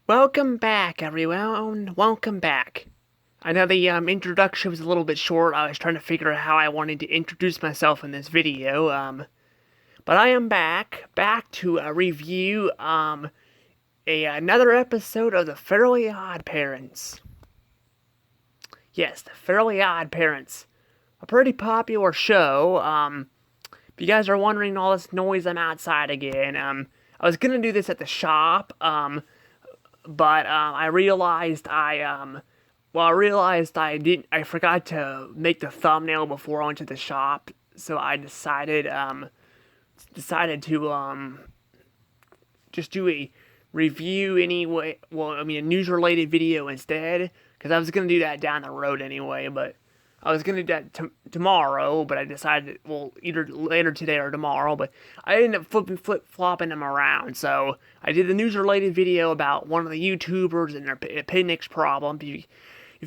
Welcome back, everyone. Welcome back. I know the introduction was a little bit short. I was trying to figure out how I wanted to introduce myself in this video. But I am back to review another episode of the Fairly Odd Parents. Yes, the Fairly Odd Parents, a pretty popular show. If you guys are wondering all this noise, I'm outside again. I was gonna do this at the shop. But I realized I forgot to make the thumbnail before I went to the shop, so I decided to just do a review anyway. Well, I mean a news related video instead, because I was gonna do that down the road anyway, but I was gonna do that tomorrow, but I decided, well, either later today or tomorrow, but I ended up flip-flopping them around. So I did a news-related video about one of the YouTubers and their appendix problem. If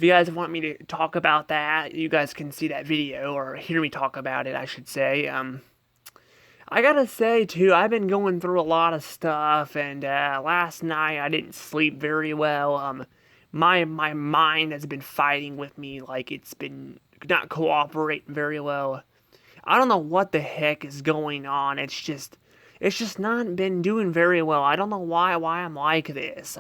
you guys want me to talk about that, you guys can see that video, or hear me talk about it, I should say. I gotta say, too, I've been going through a lot of stuff, and last night I didn't sleep very well. My mind has been fighting with me, like it's been not cooperating very well. I don't know what the heck is going on. It's just not been doing very well. I don't know why I'm like this.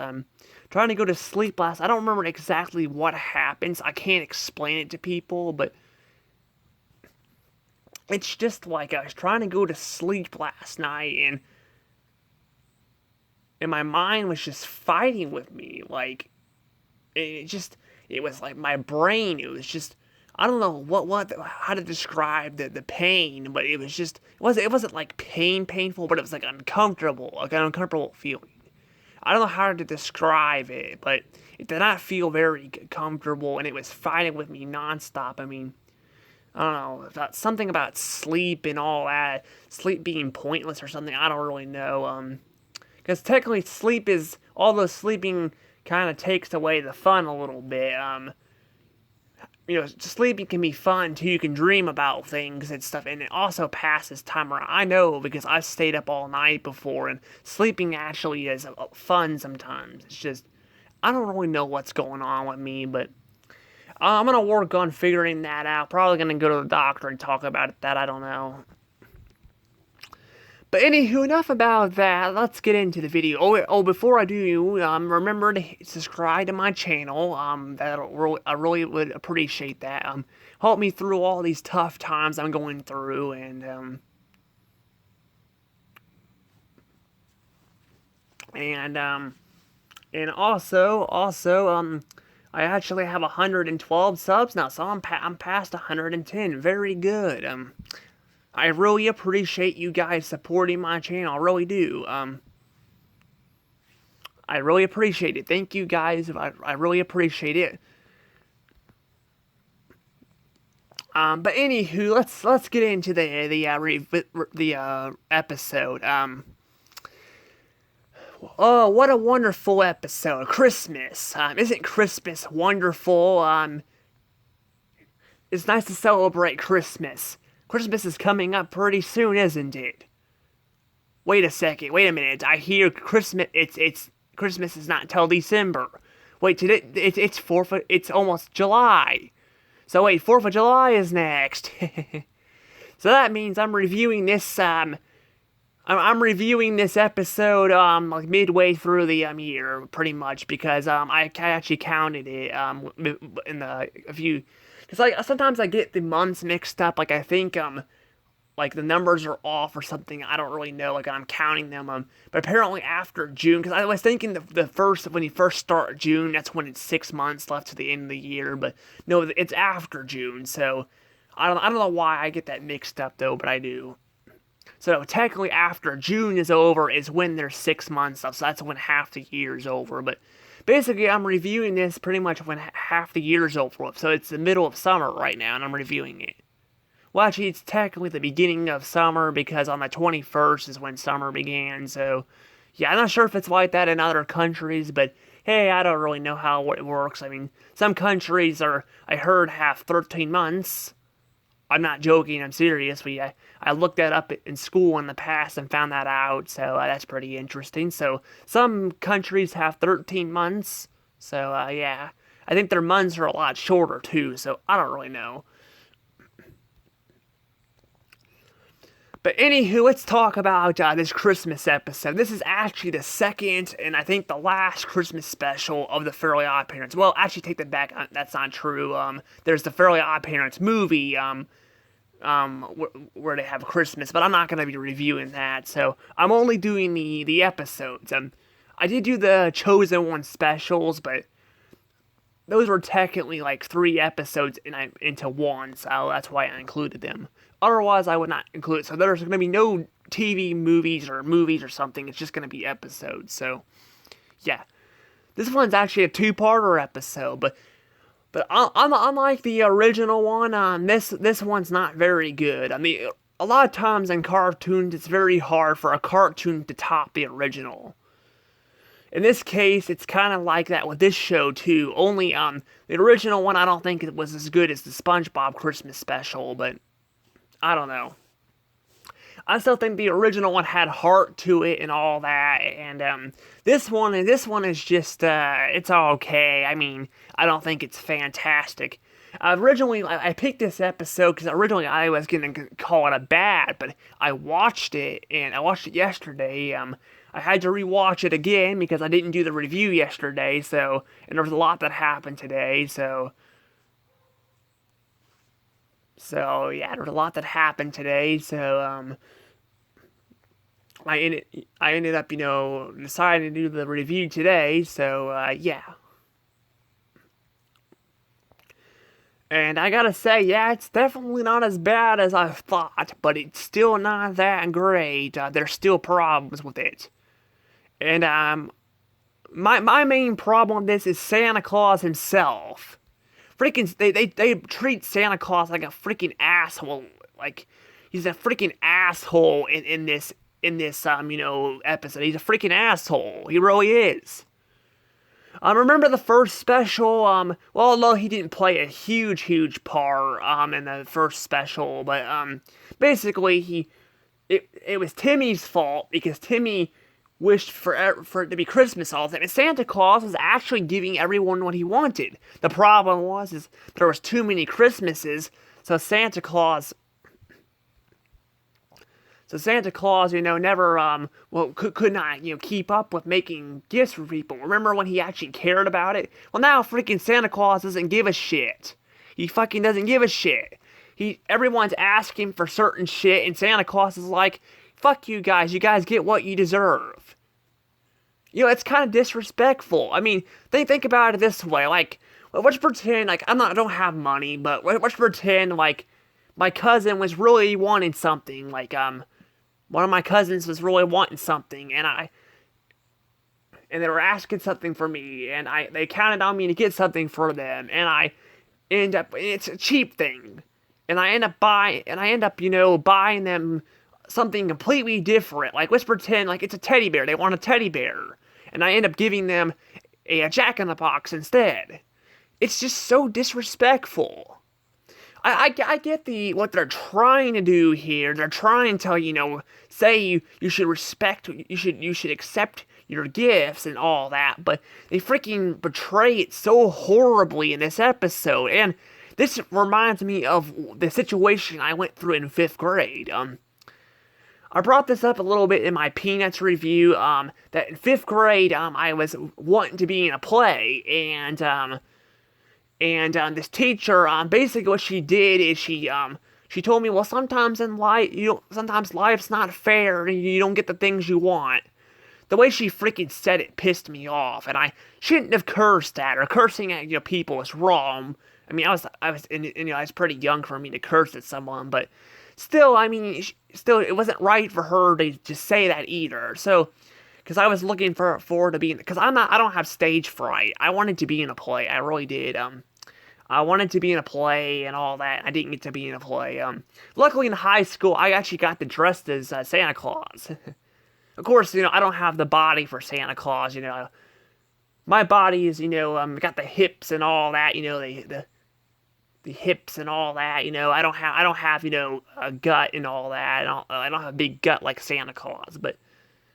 Trying to go to sleep I don't remember exactly what happens. I can't explain it to people, but it's just like I was trying to go to sleep last night, and my mind was just fighting with me. Like it was like my brain. It was just, I don't know how to describe the pain, but it wasn't like painful, but it was like uncomfortable, like an uncomfortable feeling. I don't know how to describe it, but it did not feel very comfortable, and it was fighting with me nonstop. I mean, I don't know, something about sleep and all that, sleep being pointless or something. I don't really know. Because technically, although sleeping kind of takes away the fun a little bit. Sleeping can be fun too. You can dream about things and stuff, and it also passes time around. I know because I've stayed up all night before, and sleeping actually is fun sometimes. It's just, I don't really know what's going on with me, but I'm gonna work on figuring that out. Probably gonna go to the doctor and talk about that. I don't know. But anywho, enough about that. Let's get into the video. Before I do, remember to subscribe to my channel. I really would appreciate that. Help me through all these tough times I'm going through, and also, I actually have 112 subs now, so I'm past 110. Very good. I really appreciate you guys supporting my channel. I really do. I really appreciate it. Thank you guys. I really appreciate it. But anywho, let's get into the episode. Oh, what a wonderful episode. Christmas. Isn't Christmas wonderful? It's nice to celebrate Christmas. Christmas is coming up pretty soon, isn't it? Wait a minute. I hear Christmas. It's Christmas is not until December. Wait, today it's almost July. So wait, 4th of July is next. So that means I'm reviewing this. I'm reviewing this episode like midway through the year, pretty much, because I actually counted it in a few. Because like sometimes I get the months mixed up. Like I think like the numbers are off or something. I don't really know. Like I'm counting them. But apparently after June, because I was thinking when you first start June, that's when it's 6 months left to the end of the year. But no, it's after June. So I don't know why I get that mixed up though, but I do. So technically after June is over is when there's 6 months left. So that's when half the year is over. But basically, I'm reviewing this pretty much when half the year's over. So it's the middle of summer right now, and I'm reviewing it. Well, actually, it's technically the beginning of summer, because on the 21st is when summer began. So, yeah, I'm not sure if it's like that in other countries, but hey, I don't really know how it works. I mean, some countries I heard, have 13 months. I'm not joking, I'm serious. I looked that up in school in the past and found that out, so that's pretty interesting. So some countries have 13 months, so yeah. I think their months are a lot shorter too, so I don't really know. But anywho, let's talk about this Christmas episode. This is actually the second and I think the last Christmas special of the Fairly Odd Parents. Well, actually, take that back. That's not true. There's the Fairly Odd Parents movie, where they have Christmas, but I'm not gonna be reviewing that. So I'm only doing the episodes. I did do the Chosen One specials, but those were technically like 3 episodes into one, so that's why I included them. Otherwise, I would not include it. So there's going to be no TV movies or something. It's just going to be episodes. So, yeah. This one's actually a 2-parter episode, but unlike the original one, this one's not very good. I mean, a lot of times in cartoons, it's very hard for a cartoon to top the original. In this case, it's kind of like that with this show too. Only the original one, I don't think it was as good as the SpongeBob Christmas special, but I don't know. I still think the original one had heart to it and all that, and this one is just it's all okay. I mean, I don't think it's fantastic. Originally, I picked this episode because originally I was gonna call it a bad, but I watched it yesterday. I had to rewatch it again because I didn't do the review yesterday. So, and there was a lot that happened today. So yeah, there was a lot that happened today. So I ended up, deciding to do the review today. So yeah. And I gotta say, yeah, it's definitely not as bad as I thought, but it's still not that great. There's still problems with it. And my main problem with this is Santa Claus himself. Freaking, they treat Santa Claus like a freaking asshole. Like, he's a freaking asshole in this episode. He's a freaking asshole. He really is. Remember the first special, well, although he didn't play a huge part, in the first special, but, basically, it was Timmy's fault, because Timmy wished for it to be Christmas all the time, and Santa Claus was actually giving everyone what he wanted. The problem is there was too many Christmases, so Santa Claus, never, could not, keep up with making gifts for people. Remember when he actually cared about it? Well, now freaking Santa Claus doesn't give a shit. He fucking doesn't give a shit. Everyone's asking for certain shit, and Santa Claus is like, fuck you guys get what you deserve. It's kind of disrespectful. I mean, think about it this way, like, let's pretend, like, I don't have money, but let's pretend, like, my cousin was really wanting something, like, one of my cousins was really wanting something, and they were asking something for me, and they counted on me to get something for them, and it's a cheap thing, and I end up buying them something completely different. Like, let's pretend like it's a teddy bear. They want a teddy bear, and I end up giving them a Jack-in-the-Box instead. It's just so disrespectful. I get what they're trying to do here. They're trying to, say you should respect, you should accept your gifts and all that, but they freaking betray it so horribly in this episode. And this reminds me of the situation I went through in 5th grade. I brought this up a little bit in my Peanuts review, that in 5th grade, I was wanting to be in a play, and this teacher, basically what she did is she told me, well, sometimes in life, sometimes life's not fair, and you don't get the things you want. The way she freaking said it pissed me off, and I shouldn't have cursed at her. Cursing at, people is wrong. I mean, I was pretty young for me to curse at someone, but still, I mean, it wasn't right for her to just say that either. So, because I was looking for to be in, because I don't have stage fright. I wanted to be in a play. I really did. I wanted to be in a play and all that. I didn't get to be in a play. Luckily in high school, I actually got to dress as Santa Claus. Of course, I don't have the body for Santa Claus. My body is, got the hips and all that. the hips and all that. I don't have a gut and all that. I don't have a big gut like Santa Claus, but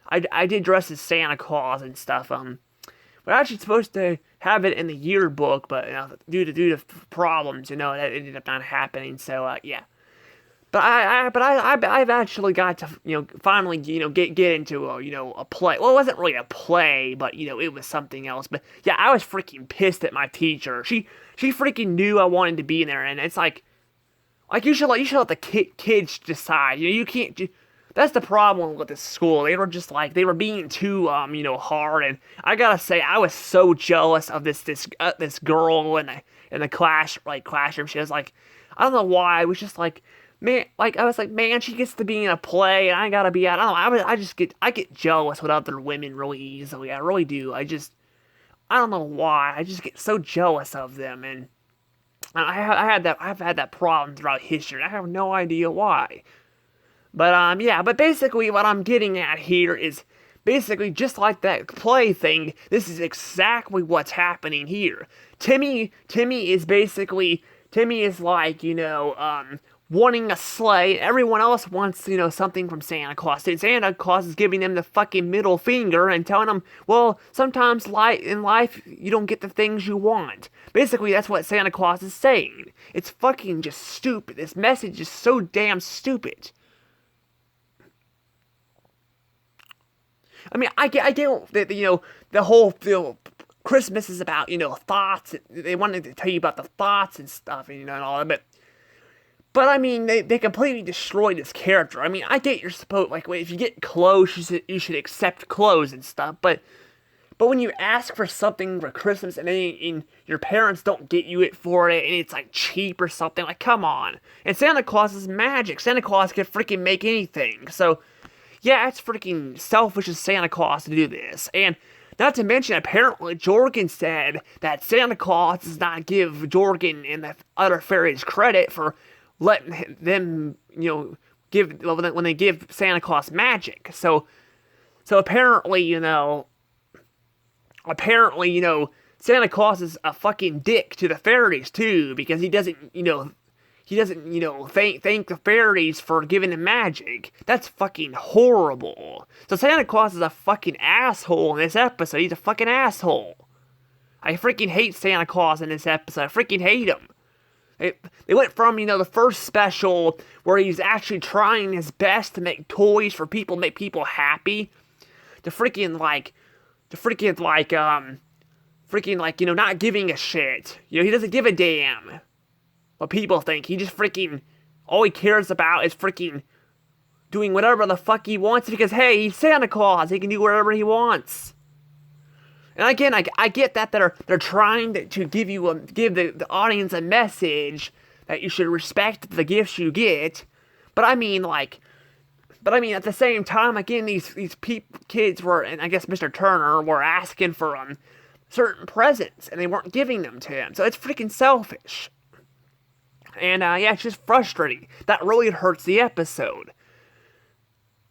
I did dress as Santa Claus and stuff. We're actually supposed to have it in the yearbook, but due to problems, that ended up not happening. So yeah. I've actually got to finally get into a play. Well, it wasn't really a play, but it was something else. But yeah, I was freaking pissed at my teacher. She freaking knew I wanted to be in there, and it's like you should let the kids decide. You can't. That's the problem with this school. They were just like they were being too hard, and I gotta say I was so jealous of this girl in the classroom. She was like, I don't know why. I was just like, man, I was like, man, she gets to be in a play, and I gotta be out. I don't know. I get jealous with other women really easily. I really do. I don't know why. I just get so jealous of them, and I've had that problem throughout history. I have no idea why. But yeah, but basically what I'm getting at here is basically just like that play thing, this is exactly what's happening here. Timmy is like, wanting a sleigh. Everyone else wants, something from Santa Claus. And Santa Claus is giving them the fucking middle finger and telling them, well, sometimes in life, you don't get the things you want. Basically, that's what Santa Claus is saying. It's fucking just stupid. This message is so damn stupid. I mean, I get that, the whole, Christmas is about, thoughts. They wanted to tell you about the thoughts and stuff, and all that, but I mean, they completely destroyed his character. I mean, I get you're supposed, like, if you get clothes, you should accept clothes and stuff, but when you ask for something for Christmas and your parents don't get you it for it, and it's, like, cheap or something, like, come on. And Santa Claus is magic. Santa Claus can freaking make anything, so yeah, it's freaking selfish of Santa Claus to do this. And not to mention, apparently, Jorgen said that Santa Claus does not give Jorgen and the other fairies credit for letting them, when they give Santa Claus magic. So apparently, Santa Claus is a fucking dick to the fairies too, because he doesn't thank the fairies for giving him magic. That's fucking horrible. So Santa Claus is a fucking asshole in this episode. He's a fucking asshole. I freaking hate Santa Claus in this episode. I freaking hate him. They went from, the first special where he's actually trying his best to make toys for people, make people happy, to freaking not giving a shit. He doesn't give a damn what people think. He just freaking, all he cares about is freaking doing whatever the fuck he wants, because hey, he's Santa Claus, he can do whatever he wants. And again, I get that they're trying to give the audience a message that you should respect the gifts you get, but I mean at the same time, again, these kids were, and I guess Mr. Turner were asking for certain presents, and they weren't giving them to him, so it's freaking selfish. And yeah, it's just frustrating. That really hurts the episode.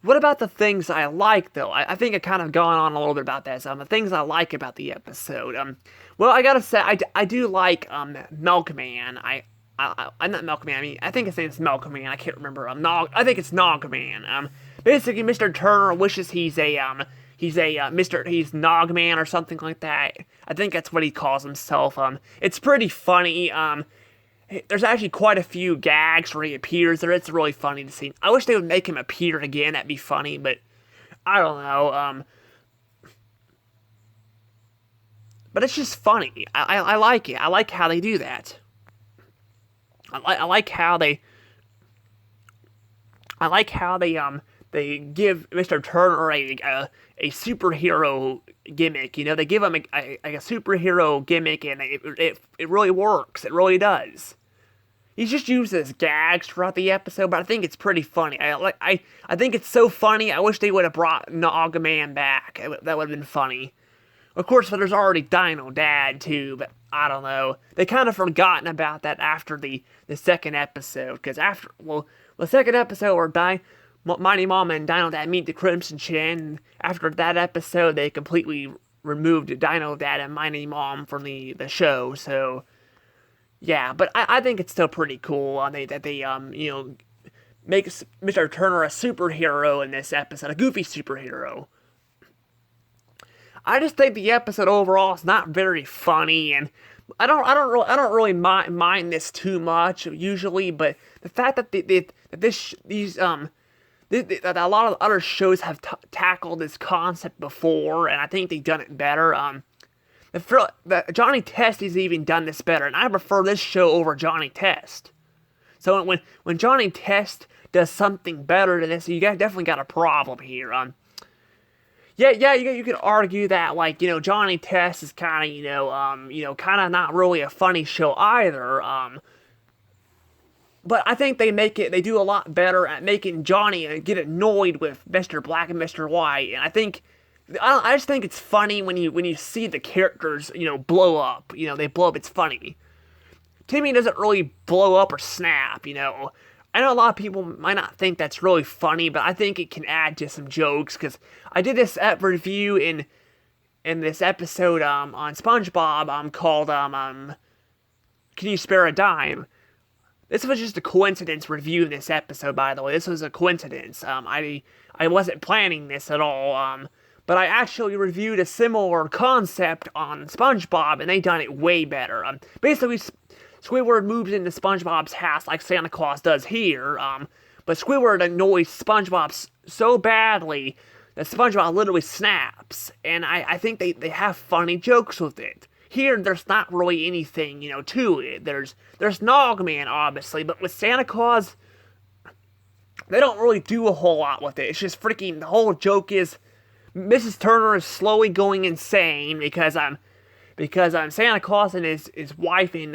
What about the things I like, though? I think I kind of gone on a little bit about that. So the things I like about the episode. Well, I gotta say, I do like Milkman. I'm not Milkman. I mean, I think his name's Milkman. I can't remember. I think it's Nogman. Basically, Mr. Turner wishes he's Nogman or something like that. I think that's what he calls himself. It's pretty funny. There's actually quite a few gags where he appears there. It's really funny to see. I wish they would make him appear again. That'd be funny, but I don't know. But it's just funny. I like it. I like how they do that. I like how they they give Mr. Turner a superhero gimmick. They give him a superhero gimmick, and it really works. It really does. He's just used as gags throughout the episode, but I think it's pretty funny. I think it's so funny. I wish they would have brought Nogman back. That would have been funny. Of course, there's already Dino Dad too, but I don't know. They kind of forgotten about that after the second episode, because the second episode where Mighty Mama and Dino Dad meet the Crimson Chin. After that episode, they completely removed Dino Dad and Mighty Mom from the show. So Yeah, but I think it's still pretty cool. That they make Mr. Turner a superhero in this episode, a goofy superhero. I just think the episode overall is not very funny, and I don't really mind this too much usually. But the fact that that that a lot of other shows have tackled this concept before, and I think they've done it better. The Johnny Test has even done this better, and I prefer this show over Johnny Test. So when Johnny Test does something better than this, you definitely got a problem here. You could argue that, like, Johnny Test is kind of, kind of not really a funny show either. But I think they do a lot better at making Johnny get annoyed with Mr. Black and Mr. White. And I just think it's funny when you see the characters, blow up. They blow up. It's funny. Timmy doesn't really blow up or snap. I know a lot of people might not think that's really funny, but I think it can add to some jokes, because I did this review in this episode on SpongeBob called Can You Spare a Dime? This was just a coincidence review of this episode, by the way. This was a coincidence. I wasn't planning this at all. But I actually reviewed a similar concept on SpongeBob, and they done it way better. Basically, Squidward moves into SpongeBob's house like Santa Claus does here, but Squidward annoys SpongeBob so badly that SpongeBob literally snaps, and I think they have funny jokes with it. Here, there's not really anything, to it. There's Nogman, obviously, but with Santa Claus, they don't really do a whole lot with it. It's just freaking, the whole joke is Mrs. Turner is slowly going insane because Santa Claus and his wife and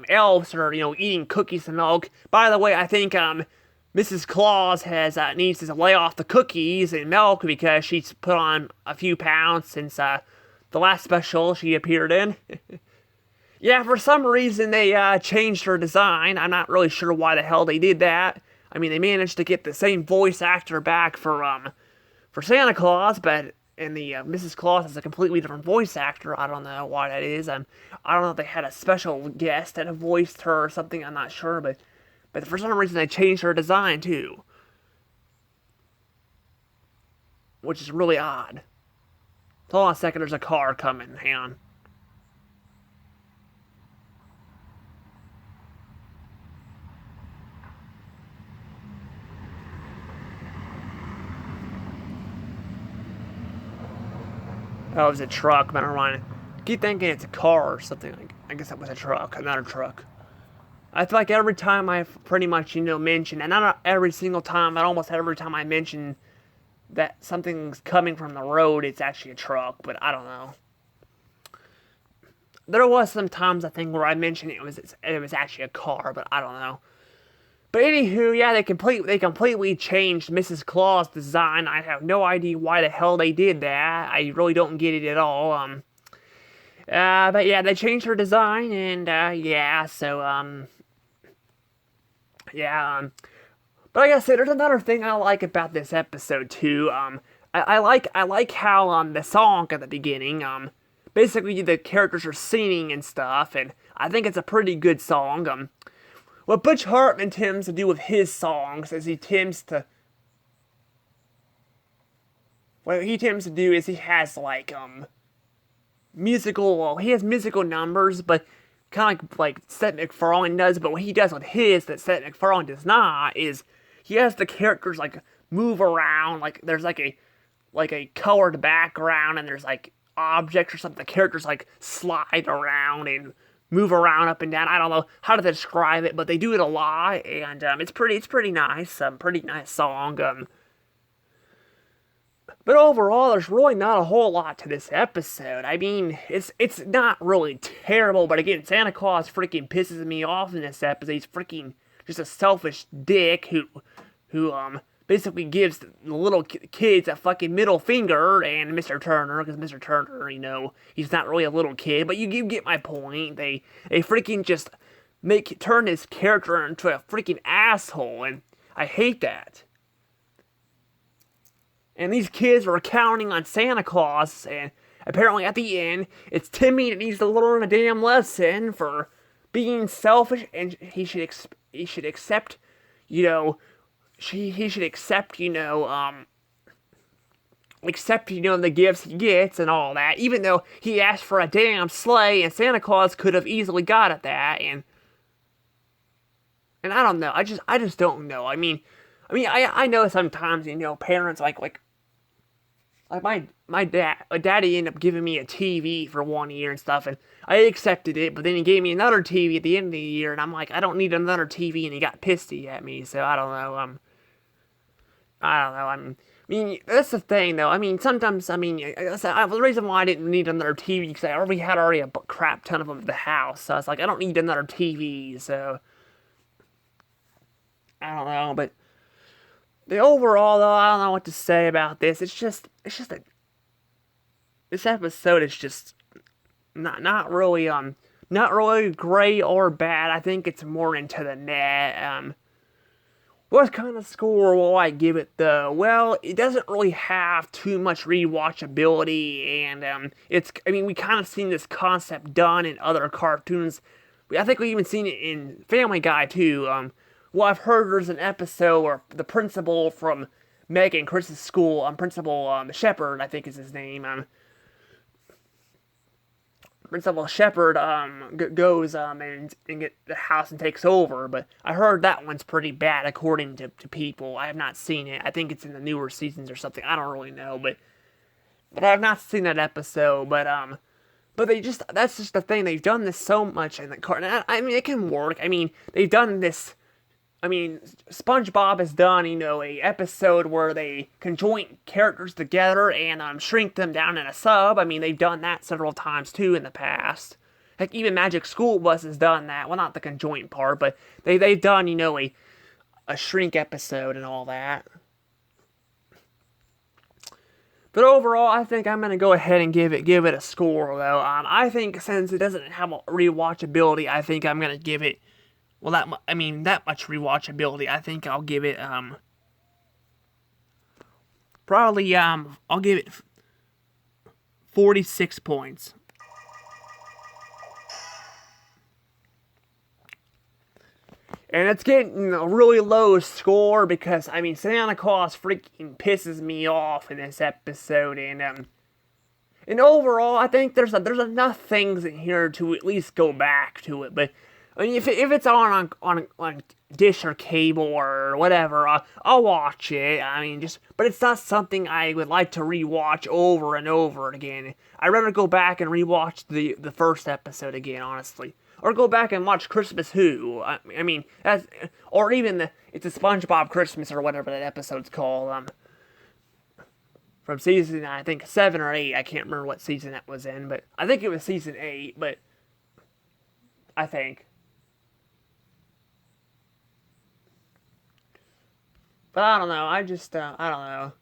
elves are eating cookies and milk. By the way, I think Mrs. Claus needs to lay off the cookies and milk because she's put on a few pounds since the last special she appeared in. Yeah, for some reason they changed her design. I'm not really sure why the hell they did that. I mean, they managed to get the same voice actor back for Santa Claus, but the Mrs. Claus is a completely different voice actor. I don't know why that is. I don't know if they had a special guest that voiced her or something. I'm not sure, but for some reason they changed her design too, which is really odd. Hold on a second. There's a car coming. Hang on. Oh, it was a truck, but never mind. I keep thinking it's a car or something. I guess that was a truck, another truck. I feel like every time I pretty much, mention, and not every single time, but almost every time I mention that something's coming from the road, it's actually a truck, but I don't know. There was some times, I think, where I mentioned it was actually a car, but I don't know. But anywho, yeah, they completely changed Mrs. Claus' design. I have no idea why the hell they did that. I really don't get it at all. But yeah, they changed her design, and yeah, so yeah. But like I said, there's another thing I like about this episode too. I like how the song at the beginning, basically the characters are singing and stuff, and I think it's a pretty good song. What Butch Hartman tends to do with his songs is he has like he has musical numbers, but kind of like Seth MacFarlane does. But what he does with his that Seth MacFarlane does not is he has the characters like move around, like there's like a colored background and there's like objects or something. The characters like slide around and move around up and down. I don't know how to describe it, but they do it a lot, and it's pretty nice. Pretty nice song. But overall, there's really not a whole lot to this episode. I mean, it's not really terrible, but again, Santa Claus freaking pisses me off in this episode. He's freaking just a selfish dick who basically gives the little kids a fucking middle finger, and Mr. Turner, because Mr. Turner, he's not really a little kid, but you get my point. They freaking just turn his character into a freaking asshole, and I hate that. And these kids were counting on Santa Claus, and apparently at the end, it's Timmy that needs to learn a damn lesson for being selfish, and he should accept, you know, he should accept, the gifts he gets and all that, even though he asked for a damn sleigh and Santa Claus could have easily got at that, and I don't know, I just don't know. I know sometimes, parents like my daddy ended up giving me a TV for 1 year and stuff, and I accepted it, but then he gave me another TV at the end of the year, and I'm like, I don't need another TV, and he got pissy at me, so I don't know, that's the thing, though. Sometimes, the reason why I didn't need another TV, because I already had a crap ton of them at the house, so it's like, I don't need another TV, so, I don't know, but, the overall, though, I don't know what to say about this, this episode is just, not really great or bad. I think it's more into the net. What kind of score will I give it, though? Well, it doesn't really have too much rewatchability, and we kind of seen this concept done in other cartoons. I think we even seen it in Family Guy too. I've heard there's an episode where the principal from Meg and Chris's school, Principal Shepard, I think is his name. Principal Shepard goes and get the house and takes over, but I heard that one's pretty bad according to people. I have not seen it. I think it's in the newer seasons or something. I don't really know, but I have not seen that episode. But that's just the thing. They've done this so much in the cartoon. It can work. They've done this. SpongeBob has done, a episode where they conjoin characters together and shrink them down in a sub. They've done that several times too in the past. Heck, even Magic School Bus has done that. Well, not the conjoint part, but they've done, a shrink episode and all that. But overall, I think I'm gonna go ahead and give it a score though. I think since it doesn't have rewatchability, I think I'm gonna give it. Well, that much rewatchability. I think I'll give it, probably, I'll give it 46 points. And it's getting a really low score because, Santa Claus freaking pisses me off in this episode, and overall, I think there's enough things in here to at least go back to it, but if it's on Dish or cable or whatever, I'll watch it. But it's not something I would like to rewatch over and over again. I'd rather go back and rewatch the first episode again, honestly, or go back and watch Christmas Who. Or even it's a SpongeBob Christmas or whatever that episode's called. From season, I think 7 or 8. I can't remember what season that was in, but I think it was season 8. But I think. But I don't know, I don't know.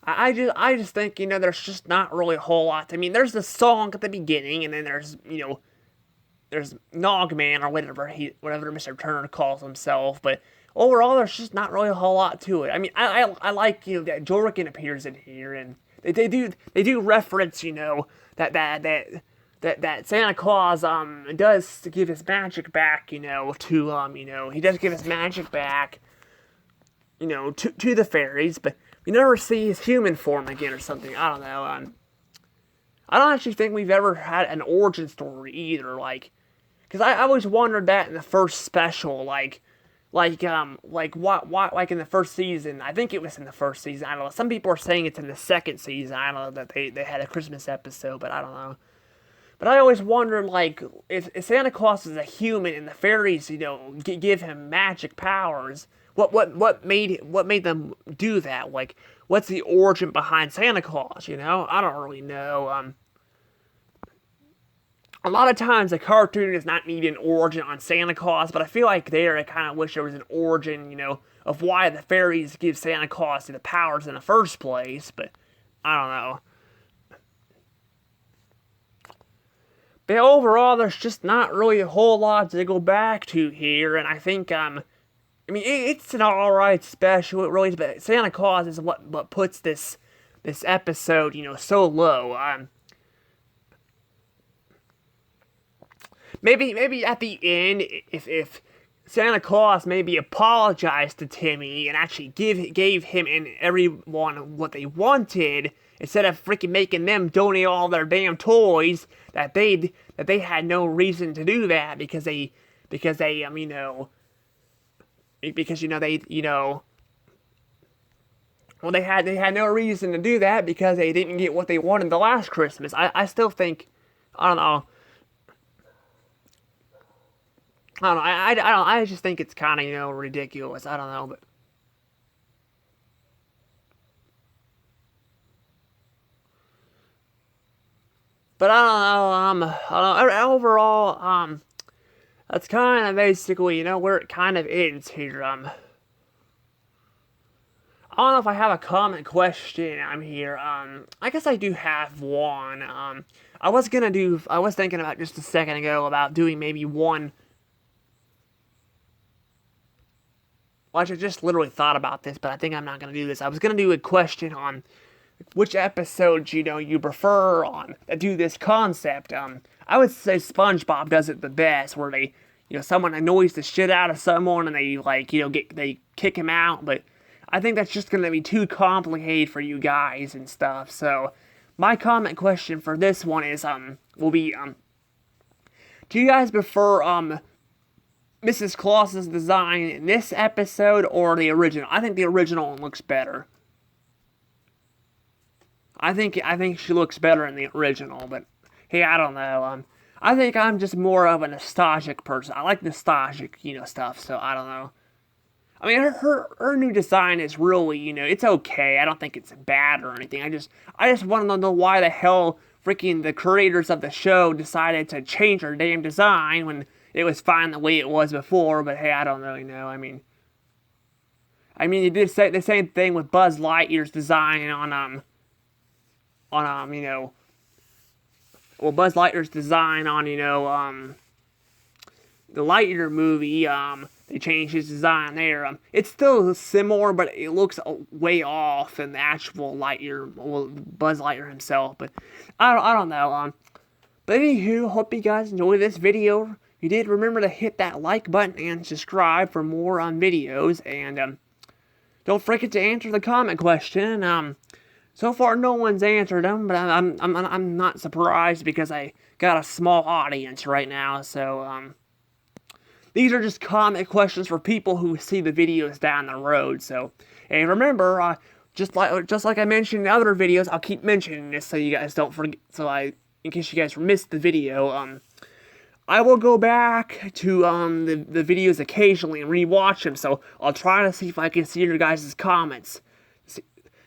I just think, there's just not really a whole lot. There's the song at the beginning, and then there's Nogman, or whatever Mr. Turner calls himself, but overall, there's just not really a whole lot to it. I like, that Jorgen appears in here, and they do reference, that Santa Claus does to give his magic back, he does give his magic back, to the fairies, but you never see his human form again or something. I don't know. I don't actually think we've ever had an origin story either, because I always wondered that in the first special, like in the first season. I think it was in the first season. I don't know. Some people are saying it's in the second season. I don't know that they had a Christmas episode, but I don't know. But I always wondered, if Santa Claus is a human and the fairies, give him magic powers, what made them do that? What's the origin behind Santa Claus? I don't really know. A lot of times the cartoon does not need an origin on Santa Claus, but I feel like I kind of wish there was an origin, of why the fairies give Santa Claus the powers in the first place. But I don't know. But overall, there's just not really a whole lot to go back to here, and I think I mean, it's an alright special, it really is, but Santa Claus is what puts this episode, so low. Maybe at the end, if Santa Claus maybe apologized to Timmy and actually gave him and everyone what they wanted, instead of freaking making them donate all their damn toys, that they had no reason to do that because they well, they had no reason to do that because they didn't get what they wanted the last Christmas. I still think, I don't know. I don't know. I just think it's kind of ridiculous. I don't know, but I don't know. I don't know. Overall, that's kind of basically where it kind of ends here. I don't know if I have a comment question. I'm here. I guess I do have one. I was thinking about just a second ago about doing maybe one. Well, I just literally thought about this, but I think I'm not gonna do this. I was gonna do a question on which episodes you prefer on that do this concept. I would say SpongeBob does it the best, where someone annoys the shit out of someone and they they kick him out, but I think that's just gonna be too complicated for you guys and stuff. So my comment question for this one is will be do you guys prefer Mrs. Claus's design in this episode or the original? I think the original one looks better. I think she looks better in the original, but hey, I don't know. I think I'm just more of a nostalgic person. I like nostalgic, stuff. So I don't know. I mean, her new design is really, it's okay. I don't think it's bad or anything. I just want to know why the hell freaking the creators of the show decided to change her damn design when it was fine the way it was before. But hey, I don't really know. I mean, you did say the same thing with Buzz Lightyear's design Buzz Lightyear's design on the Lightyear movie. They changed his design there. It's still similar, but it looks way off than the actual Lightyear, well, Buzz Lightyear himself. But I don't know. But anywho, hope you guys enjoyed this video. If you did, remember to hit that like button and subscribe for more videos. And don't forget to answer the comment question. So far, no one's answered them, but I'm not surprised because I got a small audience right now. So these are just comment questions for people who see the videos down the road. So, and remember, just like I mentioned in other videos, I'll keep mentioning this so you guys don't forget. In case you guys missed the video, I will go back to the videos occasionally and rewatch them. So I'll try to see if I can see your guys' comments.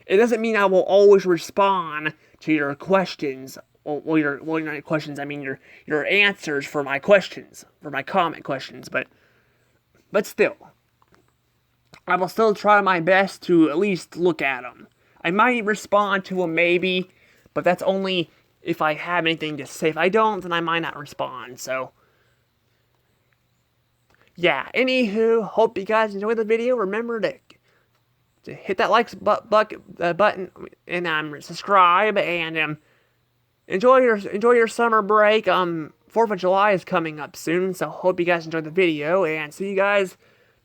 It doesn't mean I will always respond to your questions. Well, your questions. I mean your answers for my questions, for my comment questions. But still, I will still try my best to at least look at them. I might respond to them maybe, but that's only if I have anything to say. If I don't, then I might not respond. So yeah. Anywho, hope you guys enjoyed the video. Remember to hit that button and subscribe and enjoy your summer break. 4th of July is coming up soon, so hope you guys enjoyed the video and see you guys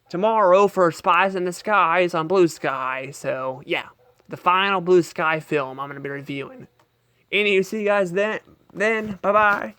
tomorrow for Spies in the Skies on Blue Sky. So yeah, the final Blue Sky film I'm gonna be reviewing. Anyway, see you guys then. Bye bye.